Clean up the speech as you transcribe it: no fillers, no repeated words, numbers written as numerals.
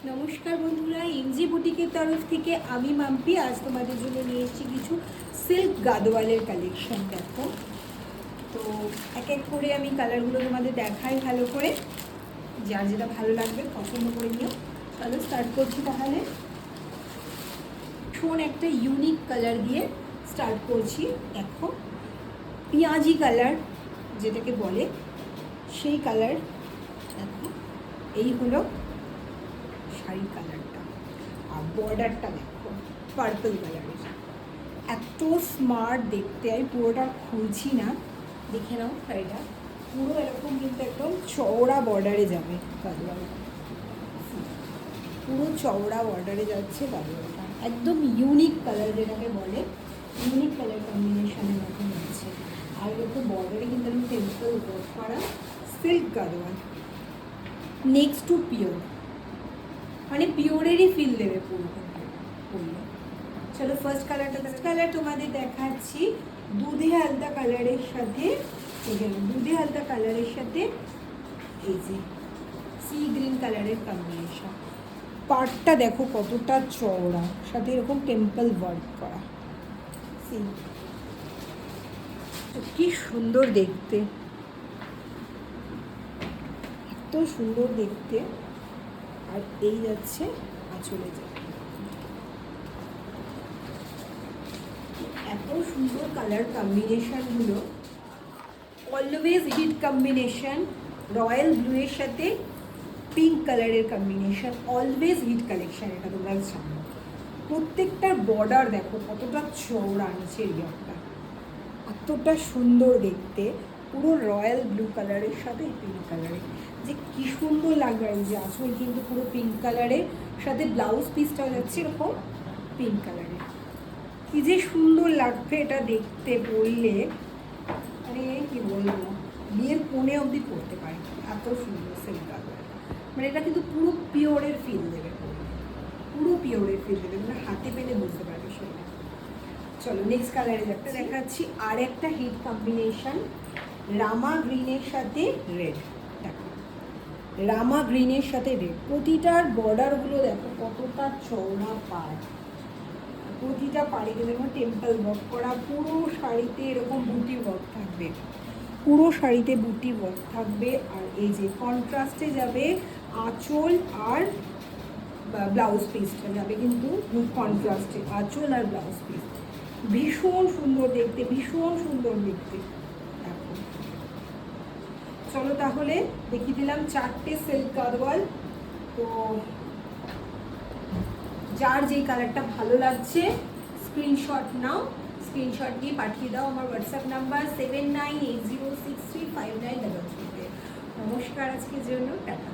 নমস্কার বন্ধুরা, এমজি বুটিকের তরফ থেকে আমি মাম্পি আজ তোমাদের জন্য নিয়ে এসেছি কিছু সিল্ক গাদোয়ালের কালেকশন। দেখো তো এক এক করে আমি কালারগুলো তোমাদের দেখাই ভালো করে, যার যেটা ভালো লাগবে পছন্দ করে নিও। চলো স্টার্ট করছি তাহলে। ভীষণ একটা ইউনিক কালার দিয়ে স্টার্ট করছি। দেখো পেঁয়াজি কালার যেটাকে বলে সেই কালার। দেখো এই হলো শাড়ির কালারটা, আর বর্ডারটা দেখো পার্পল কালারের, এত স্মার্ট দেখতে। আমি পুরোটা খুলছি না, দেখে নাও শাড়িটা। পুরো এরকম কিন্তু একদম চওড়া বর্ডারে যাবে গাদোয়ালটা, পুরো চওড়া বর্ডারে যাচ্ছে গাদোয়ালটা। একদম ইউনিক কালার যেটাকে বলে, ইউনিক কালার কম্বিনেশনের মতো হচ্ছে। আর এরকম বর্ডারে কিন্তু আমি টেম্পল ওয়ার্ক করা silk Gadwal, next to pure, মানে পিওরেরই ফিল দেবে পুরো পরলে। চলো ফার্স্ট কালার তোমাদের দেখাচ্ছি দুধে হালদা কালারের সাথে, দুধে হালদা কালারের সাথে এই যে সি গ্রিন কালারের কম্বিনেশন। পার্টটা দেখো কতটা চওড়া, সাথে এরকম টেম্পল ওয়ার্ক করা। কি সুন্দর দেখতে, এত সুন্দর দেখতে। আর এই যাচ্ছে আঁচলে যায়, এত সুন্দর কালার কম্বিনেশনগুলো। Always hit combination, royal blue এর সাথে পিঙ্ক কালারের কম্বিনেশন, অলওয়েজ হিট কালেকশন। এটা তোমরা জানো। প্রত্যেকটার বর্ডার দেখো কতটা চওড়া, নিচের ইয়ারটা এতটা সুন্দর দেখতে, পুরো রয়্যাল ব্লু কালারের সাথে পিঙ্ক কালারের, যে কী সুন্দর লাগবে। এই যে আঁচল কিন্তু পুরো পিঙ্ক কালারের, সাথে ব্লাউজ পিসটা যাচ্ছে এরকম পিঙ্ক কালারের। কি যে সুন্দর লাগবে এটা দেখতে পরলে, মানে কি বলবো, বিয়ের কোণে অবধি পরতে পারে, এত সুন্দর সিল্ক গাদোয়াল। মানে এটা কিন্তু পুরো পিওরের ফিল দেবে, পুরো পিওরের ফিল দেবে, মানে হাতে পেলে বুঝতে পারবে সেটা। চলো নেক্সট কালারে একটা দেখাচ্ছি, আর একটা হিট কম্বিনেশন, রামা গ্রিনের সাথে রেড। দেখো রামা গ্রিনের সাথে রেড, প্রতিটার বর্ডারগুলো দেখো কতটা চওড়া পাড়, প্রতিটা পাড়ে কিন্তু এরকম টেম্পল ওয়ার্ক করা। পুরো শাড়িতে এরকম বুটি ওয়ার্ক থাকবে, পুরো শাড়িতে বুটি ওয়ার্ক থাকবে। আর এই যে কন্ট্রাস্টে যাবে আঁচল আর ব্লাউজ পিসটা যাবে কিন্তু কন্ট্রাস্টে, আঁচল আর ব্লাউজ পিস। ভীষণ সুন্দর দেখতে, ভীষণ সুন্দর দেখতে। দেখো চলো তাহলে দেখিয়ে দিলাম চারটে সিল্ক গাদোয়াল। তো যার যেই কালারটা ভালো লাগছে স্ক্রিনশট নাও, স্ক্রিনশট নিয়ে পাঠিয়ে দাও আমার হোয়াটসঅ্যাপ নাম্বার 7980635933। নমস্কার, আজকের জন্য টাটা।